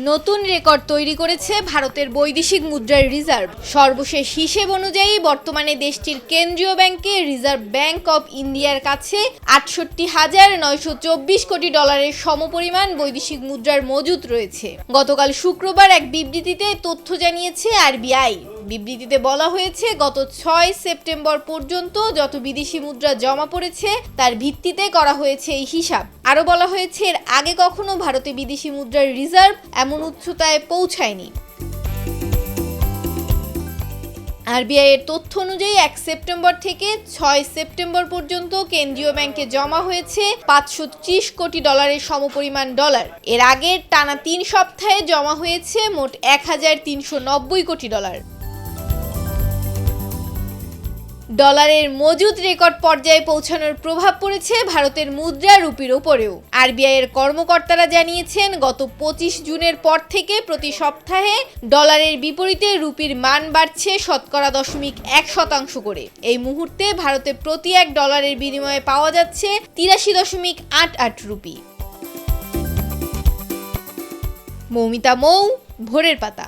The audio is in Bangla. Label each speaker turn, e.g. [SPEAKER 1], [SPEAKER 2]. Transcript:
[SPEAKER 1] নতুন রেকর্ড তৈরি করেছে ভারতের বৈদেশিক মুদ্রার রিজার্ভ। সর্বশেষ হিসেব অনুযায়ী বর্তমানে দেশটির কেন্দ্রীয় ব্যাংকে রিজার্ভ ব্যাংক অব ইন্ডিয়ার কাছে ৬৮,৯২৪ কোটি ডলারের সমপরিমাণ বৈদেশিক মুদ্রার মজুত রয়েছে। গতকাল শুক্রবার এক বিবৃতিতে তথ্য জানিয়েছে আরবিআই। বিবৃতিতে বলা হয়েছে, গত ৬ সেপ্টেম্বর পর্যন্ত যত বিদেশি মুদ্রা জমা পড়েছে তার ভিত্তিতে করা হয়েছে এই হিসাব। আরও বলা হয়েছে, এর আগে কখনো ভারতে বিদেশি মুদ্রার রিজার্ভ এমন উচ্চতায় পৌঁছায়নি। আরবিআই এর তথ্য অনুযায়ী ১ সেপ্টেম্বর থেকে ৬ সেপ্টেম্বর পর্যন্ত কেন্দ্রীয় ব্যাংকে জমা হয়েছে ৫৩০ কোটি ডলারের সমপরিমাণ ডলার। এর আগের টানা ৩ সপ্তাহে জমা হয়েছে মোট ১,৩৯০ কোটি ডলার। ডলারের মজুদ রেকর্ড পর্যায়ে পৌঁছানোর প্রভাব পড়েছে ভারতের মুদ্রা রুপির উপরেও। আরবিআই এর কর্মকর্তারা জানিয়েছেন, গত ২৫ জুনের পর থেকে প্রতি সপ্তাহে ডলারের বিপরীতে রুপির মান বাড়ছে শতকরা ০.১% করে। এই মুহূর্তে ভারতে প্রতি $1 বিনিময়ে পাওয়া যাচ্ছে ৮৩.৮৮ রুপি। মৌমিতা মৌ, ভোরের পাতা।